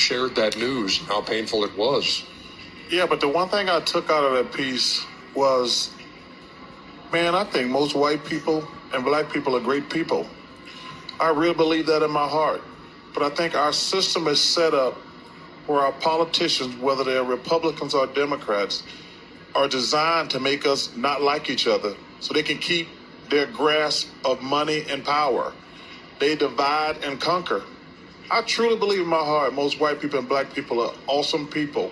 shared that news and how painful it was. Yeah, but the one thing I took out of that piece was, man, I think most white people and black people are great people. I really believe that in my heart. But I think our system is set up where our politicians, whether they're Republicans or Democrats, are designed to make us not like each other so they can keep their grasp of money and power. They divide and conquer. I truly believe in my heart most white people and black people are awesome people.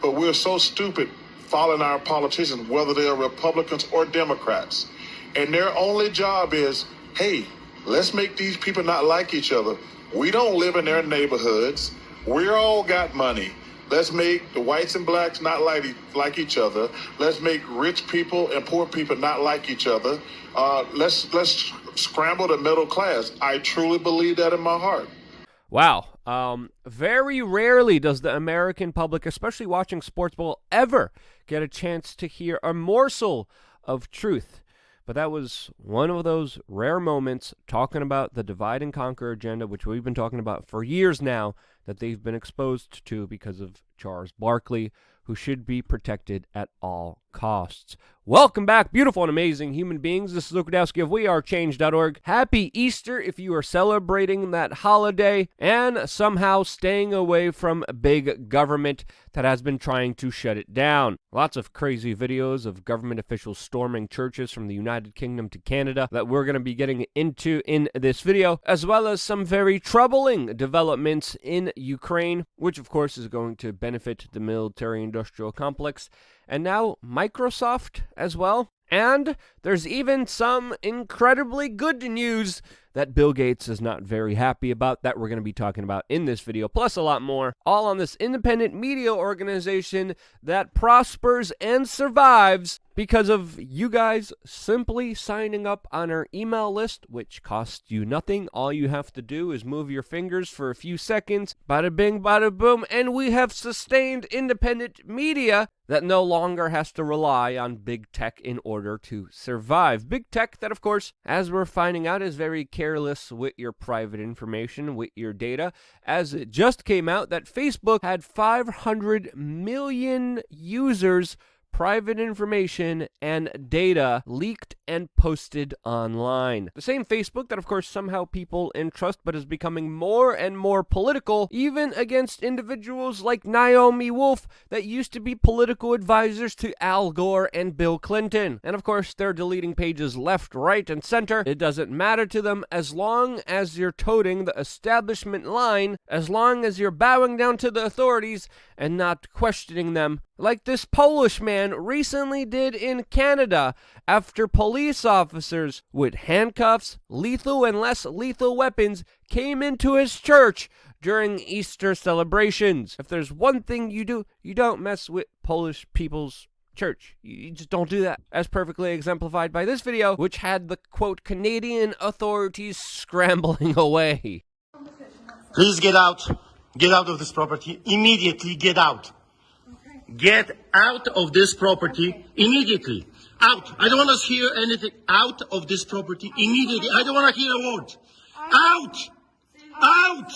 But we're so stupid following our politicians, whether they're Republicans or Democrats. And their only job is, hey, let's make these people not like each other. We don't live in their neighborhoods. We all got money. Let's make the whites and blacks not like each other. Let's make rich people and poor people not like each other. Let's scramble the middle class. I truly believe that in my heart. Wow. Very rarely does the American public, especially watching sports ball, ever get a chance to hear a morsel of truth. But that was one of those rare moments talking about the divide and conquer agenda, which we've been talking about for years now, that they've been exposed to because of Charles Barkley, who should be protected at all costs. Welcome back, beautiful and amazing human beings. This is Luke Radowski of WeAreChange.org. Happy Easter if you are celebrating that holiday and somehow staying away from big government that has been trying to shut it down. Lots of crazy videos of government officials storming churches from the United Kingdom to Canada that we're going to be getting into in this video, as well as some very troubling developments in Ukraine, which of course is going to benefit the military-industrial complex, and now Microsoft as well. And there's even some incredibly good news that Bill Gates is not very happy about that we're going to be talking about in this video, plus a lot more, all on this independent media organization that prospers and survives because of you guys simply signing up on our email list, which costs you nothing. All you have to do is move your fingers for a few seconds, bada bing, bada boom, and we have sustained independent media that no longer has to rely on big tech in order to survive. Big tech that, of course, as we're finding out, is very careless with your private information, with your data, as it just came out that Facebook had 500 million users' private information and data leaked and posted online. The same Facebook that, of course, somehow people entrust, but is becoming more and more political, even against individuals like Naomi Wolf that used to be political advisors to Al Gore and Bill Clinton. And of course, they're deleting pages left, right, and center. It doesn't matter to them as long as you're toting the establishment line, as long as you're bowing down to the authorities and not questioning them, like this Polish man recently did in Canada after police officers with handcuffs, lethal and less lethal weapons came into his church during Easter celebrations. If there's one thing you do, you don't mess with Polish people's church. You just don't do that. As perfectly exemplified by this video, which had the, quote, Canadian authorities scrambling away. Please get out. Get out of this property. Immediately get out. Get out of this property immediately. Out. I don't want to hear anything. Out of this property immediately. I don't want to hear a word. Out. Out.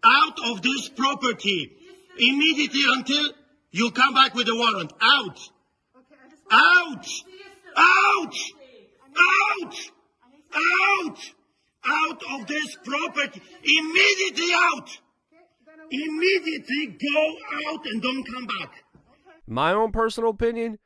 Out of this property immediately until you come back with a warrant. Out. Out. Out. Out. Out. Out of this property. Immediately out. Immediately go out and don't come back. My own personal opinion?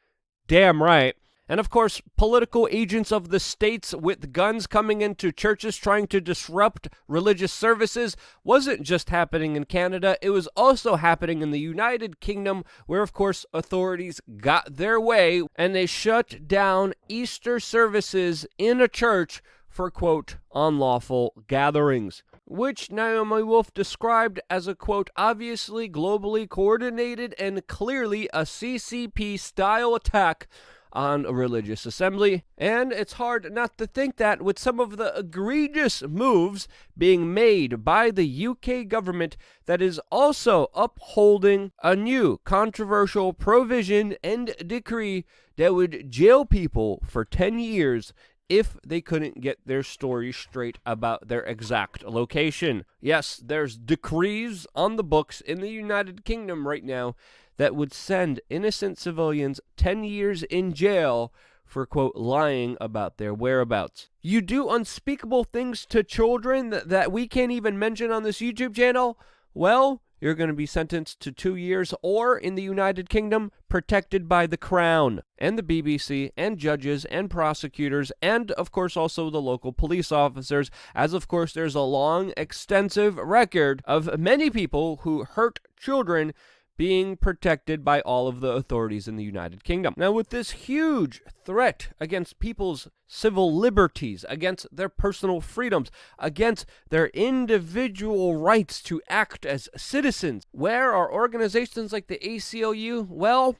Damn right. And of course, political agents of the states with guns coming into churches trying to disrupt religious services wasn't just happening in Canada, it was also happening in the United Kingdom, where of course authorities got their way and they shut down Easter services in a church for, quote, unlawful gatherings, which Naomi Wolf described as a, quote, obviously globally coordinated and clearly a CCP-style attack on a religious assembly. And it's hard not to think that with some of the egregious moves being made by the UK government that is also upholding a new controversial provision and decree that would jail people for 10 years if they couldn't get their story straight about their exact location. Yes, there's decrees on the books in the United Kingdom right now that would send innocent civilians 10 years in jail for, quote, lying about their whereabouts. You do unspeakable things to children that we can't even mention on this YouTube channel? Well, you're going to be sentenced to 2 years, or in the United Kingdom, protected by the Crown and the BBC and judges and prosecutors and, of course, also the local police officers, as, of course, there's a long, extensive record of many people who hurt children being protected by all of the authorities in the United Kingdom. Now, with this huge threat against people's civil liberties, against their personal freedoms, against their individual rights to act as citizens, where are organizations like the ACLU? Well,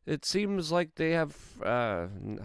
it seems like they have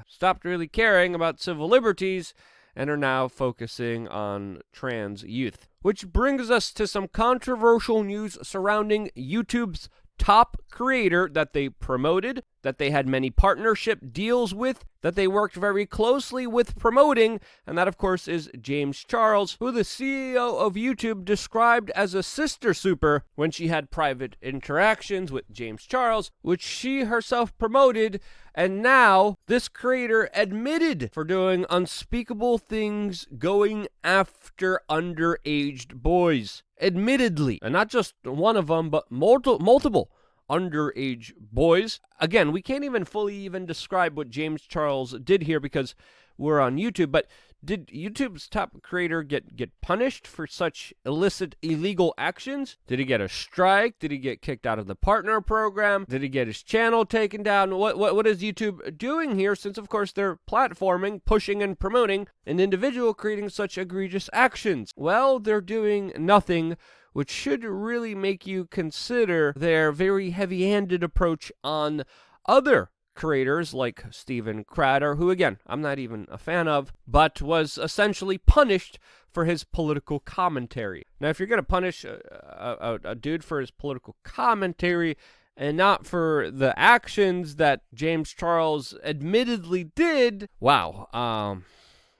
stopped really caring about civil liberties and are now focusing on trans youth. Which brings us to some controversial news surrounding YouTube's top creator that they promoted, that they had many partnership deals with, that they worked very closely with promoting, and that, of course, is James Charles, who the CEO of YouTube described as a sister super when she had private interactions with James Charles, which she herself promoted, and now this creator admitted for doing unspeakable things going after underage boys. Admittedly, and not just one of them, but multiple underage boys. Again, we can't even fully even describe what James Charles did here because we're on YouTube, but did YouTube's top creator get punished for such illicit, illegal actions? Did he get a strike? Did he get kicked out of the partner program? Did he get his channel taken down? What is YouTube doing here, since, of course, they're platforming, pushing, and promoting an individual creating such egregious actions? Well, they're doing nothing, which should really make you consider their very heavy-handed approach on other creators like Steven Crowder, who, again, I'm not even a fan of, but was essentially punished for his political commentary. Now, if you're going to punish a dude for his political commentary and not for the actions that James Charles admittedly did, wow,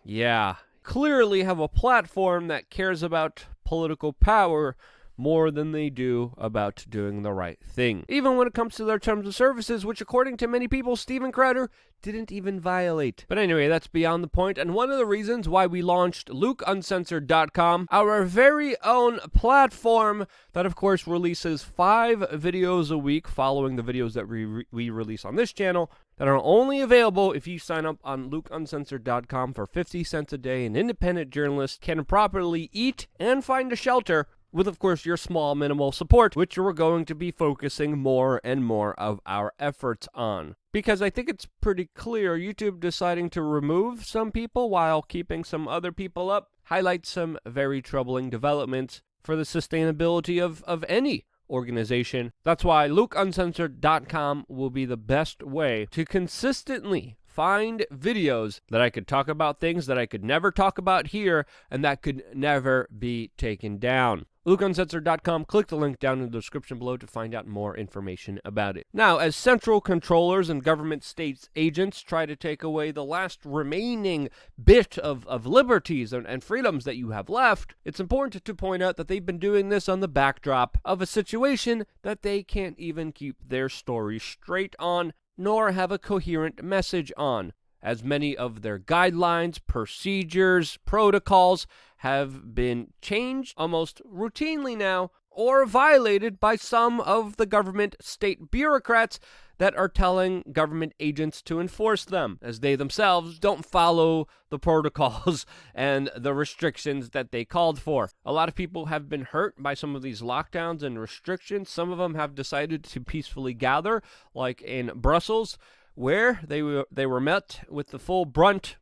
yeah, clearly have a platform that cares about political power more than they do about doing the right thing. Even when it comes to their terms of services, which according to many people, Steven Crowder didn't even violate. But anyway, that's beyond the point, and one of the reasons why we launched LukeUncensored.com, our very own platform that, of course, releases 5 videos a week following the videos that we release on this channel, that are only available if you sign up on LukeUncensored.com for 50 cents a day. An independent journalist can properly eat and find a shelter with, of course, your small minimal support, which we're going to be focusing more and more of our efforts on. Because I think it's pretty clear YouTube deciding to remove some people while keeping some other people up highlights some very troubling developments for the sustainability of any organization. That's why LukeUncensored.com will be the best way to consistently find videos that I could talk about things that I could never talk about here and that could never be taken down. LukeUncensored.com, click the link down in the description below to find out more information about it. Now, as central controllers and government states agents try to take away the last remaining bit of liberties and freedoms that you have left, it's important to point out that they've been doing this on the backdrop of a situation that they can't even keep their story straight on, nor have a coherent message on, as many of their guidelines, procedures, protocols have been changed almost routinely now, or violated by some of the government state bureaucrats that are telling government agents to enforce them, as they themselves don't follow the protocols and the restrictions that they called for. A lot of people have been hurt by some of these lockdowns and restrictions. Some of them have decided to peacefully gather, like in Brussels, where they were met with the full brunt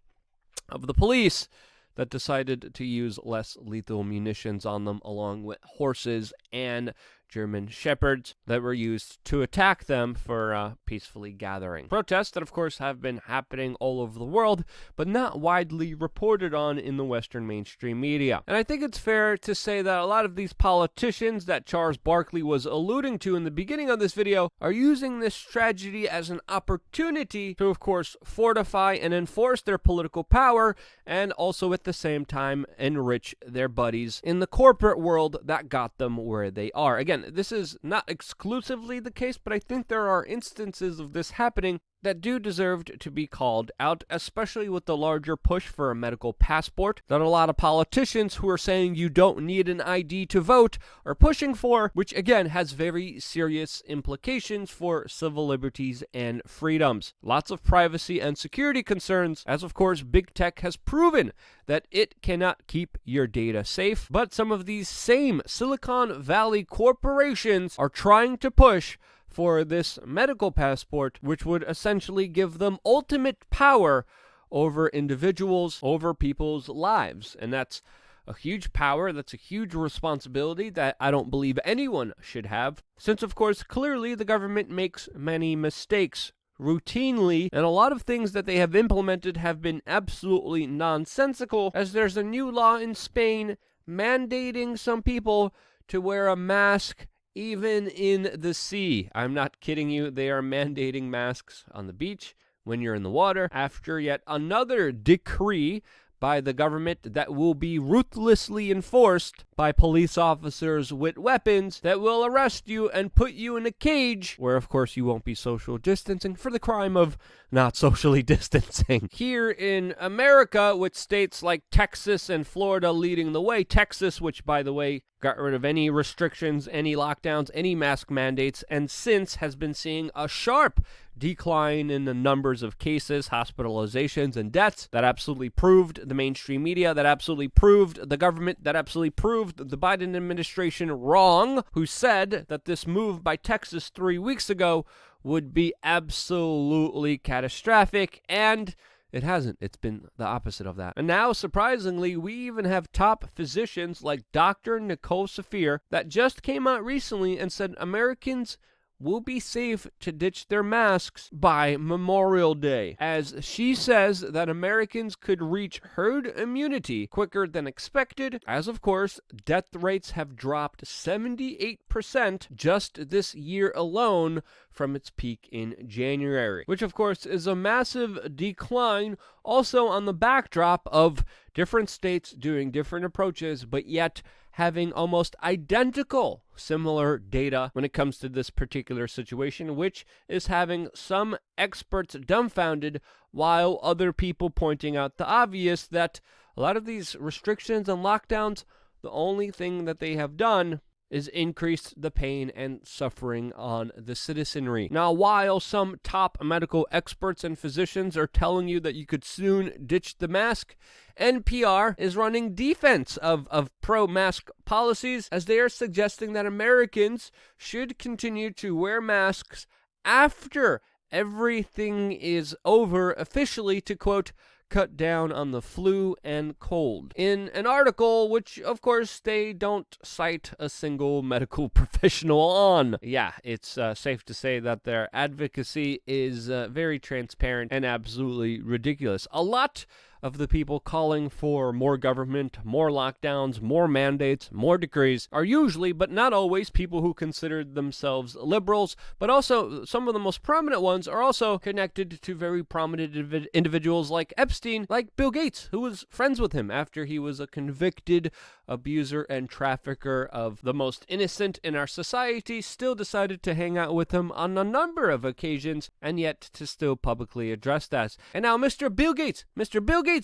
of the police that decided to use less lethal munitions on them, along with horses and German shepherds that were used to attack them for peacefully gathering. Protests that, of course, have been happening all over the world, but not widely reported on in the Western mainstream media. And I think it's fair to say that a lot of these politicians that Charles Barkley was alluding to in the beginning of this video are using this tragedy as an opportunity to, of course, fortify and enforce their political power, and also at the same time enrich their buddies in the corporate world that got them where they are. Again, this is not exclusively the case, but I think there are instances of this happening that do deserve to be called out, especially with the larger push for a medical passport that a lot of politicians who are saying you don't need an ID to vote are pushing for, which again has very serious implications for civil liberties and freedoms. Lots of privacy and security concerns, as of course big tech has proven that it cannot keep your data safe, but some of these same Silicon Valley corporations are trying to push for this medical passport, which would essentially give them ultimate power over individuals, over people's lives. And that's a huge power, that's a huge responsibility that I don't believe anyone should have, since of course clearly the government makes many mistakes routinely, and a lot of things that they have implemented have been absolutely nonsensical, as there's a new law in Spain mandating some people to wear a mask even in the sea. I'm not kidding you. They are mandating masks on the beach when you're in the water after yet another decree by the government that will be ruthlessly enforced by police officers with weapons that will arrest you and put you in a cage where, of course, you won't be social distancing for the crime of not socially distancing. Here in America, with states like Texas and Florida leading the way, Texas, which, by the way, got rid of any restrictions, any lockdowns, any mask mandates, and since has been seeing a sharp decline in the numbers of cases, hospitalizations, and deaths. That absolutely proved the mainstream media, that absolutely proved the government, that absolutely proved the Biden administration wrong, who said that this move by Texas 3 weeks ago would be absolutely catastrophic, and it hasn't. It's been the opposite of that. And now, surprisingly, we even have top physicians like Dr. Nicole Safir that just came out recently and said Americans will be safe to ditch their masks by Memorial Day, as she says that Americans could reach herd immunity quicker than expected, as of course death rates have dropped 78% just this year alone from its peak in January, which of course is a massive decline, also on the backdrop of different states doing different approaches, but yet having almost identical similar data when it comes to this particular situation, which is having some experts dumbfounded while other people pointing out the obvious, that a lot of these restrictions and lockdowns, the only thing that they have done is increased the pain and suffering on the citizenry. Now, while some top medical experts and physicians are telling you that you could soon ditch the mask, NPR is running defense of pro-mask policies, as they are suggesting that Americans should continue to wear masks after everything is over officially to, quote, cut down on the flu and cold. In an article, which of course they don't cite a single medical professional on. Yeah, it's safe to say that their advocacy is very transparent and absolutely ridiculous. A lot of the people calling for more government, more lockdowns, more mandates, more decrees are usually, but not always, people who consider themselves liberals, but also some of the most prominent ones are also connected to very prominent individuals like Epstein, like Bill Gates, who was friends with him after he was a convicted abuser and trafficker of the most innocent in our society, still decided to hang out with him on a number of occasions, and yet to still publicly address that. And now Mr. Bill Gates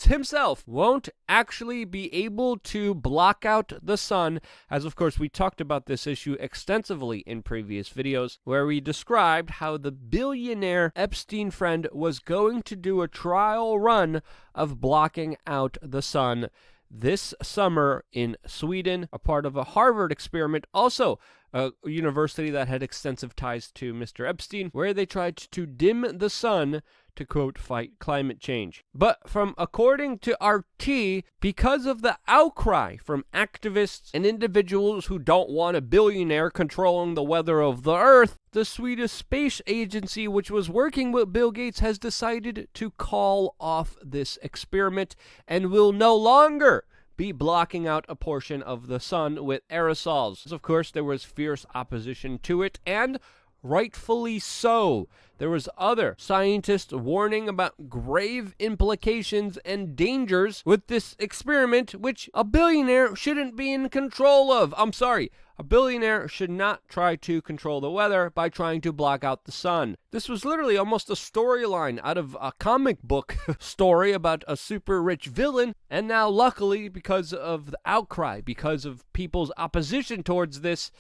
himself won't actually be able to block out the sun, as of course we talked about this issue extensively in previous videos, where we described how the billionaire Epstein friend was going to do a trial run of blocking out the sun this summer in Sweden, a part of a Harvard experiment, also a university that had extensive ties to Mr. Epstein, where they tried to dim the sun to, quote, fight climate change. But according to RT, because of the outcry from activists and individuals who don't want a billionaire controlling the weather of the Earth, the Swedish space agency, which was working with Bill Gates, has decided to call off this experiment and will no longer be blocking out a portion of the sun with aerosols. Of course, there was fierce opposition to it, and rightfully so. There was other scientists warning about grave implications and dangers with this experiment, which a billionaire shouldn't be in control of. I'm sorry. A billionaire should not try to control the weather by trying to block out the sun. This was literally almost a storyline out of a comic book story about a super rich villain, and now luckily, because of the outcry, because of people's opposition towards this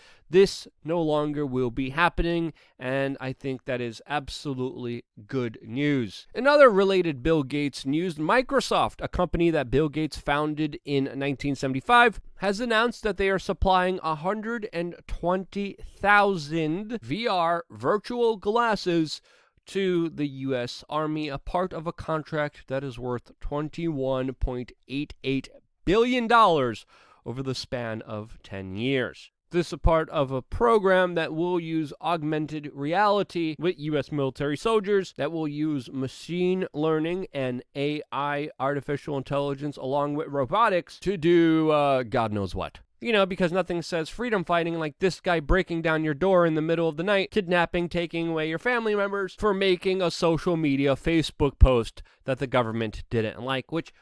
no longer will be happening, and I think that is absolutely good news. In other related Bill Gates news, Microsoft, a company that Bill Gates founded in 1975, has announced that they are supplying 120,000 VR virtual glasses to the U.S. Army, a part of a contract that is worth $21.88 billion over the span of 10 years. This is a part of a program that will use augmented reality with U.S. military soldiers, that will use machine learning and AI, artificial intelligence, along with robotics to do God knows what. You know, because nothing says freedom fighting like this guy breaking down your door in the middle of the night, kidnapping, taking away your family members for making a social media Facebook post that the government didn't like, which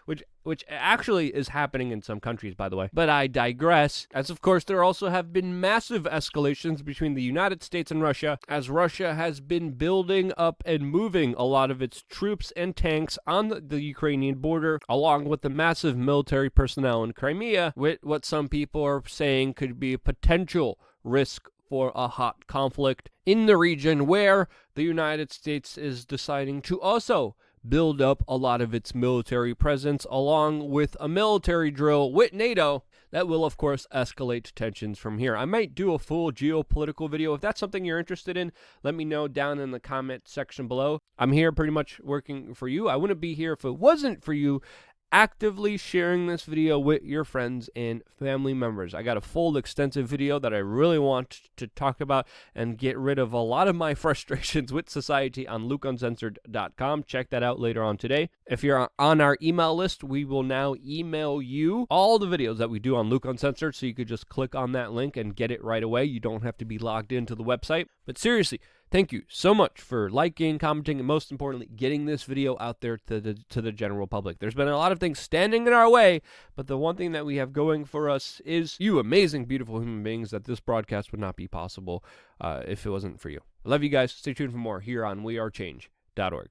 actually is happening in some countries, by the way. But I digress, as of course there also have been massive escalations between the United States and Russia, as Russia has been building up and moving a lot of its troops and tanks on the Ukrainian border, along with the massive military personnel in Crimea, with what some people are saying could be a potential risk for a hot conflict in the region, where the United States is deciding to also build up a lot of its military presence, along with a military drill with NATO that will, of course, escalate tensions from here. I might do a full geopolitical video. If that's something you're interested in, let me know down in the comment section below. I'm here pretty much working for you. I wouldn't be here if it wasn't for you actively sharing this video with your friends and family members. I got a full extensive video that I really want to talk about and get rid of a lot of my frustrations with society on lukeuncensored.com. Check that out later on today. If you're on our email list, we will now email you all the videos that we do on Luke Uncensored, so you could just click on that link and get it right away. You don't have to be logged into the website. But seriously, thank you so much for liking, commenting, and most importantly, getting this video out there to the general public. There's been a lot of things standing in our way, but the one thing that we have going for us is you amazing, beautiful human beings, that this broadcast would not be possible if it wasn't for you. I love you guys. Stay tuned for more here on wearechange.org.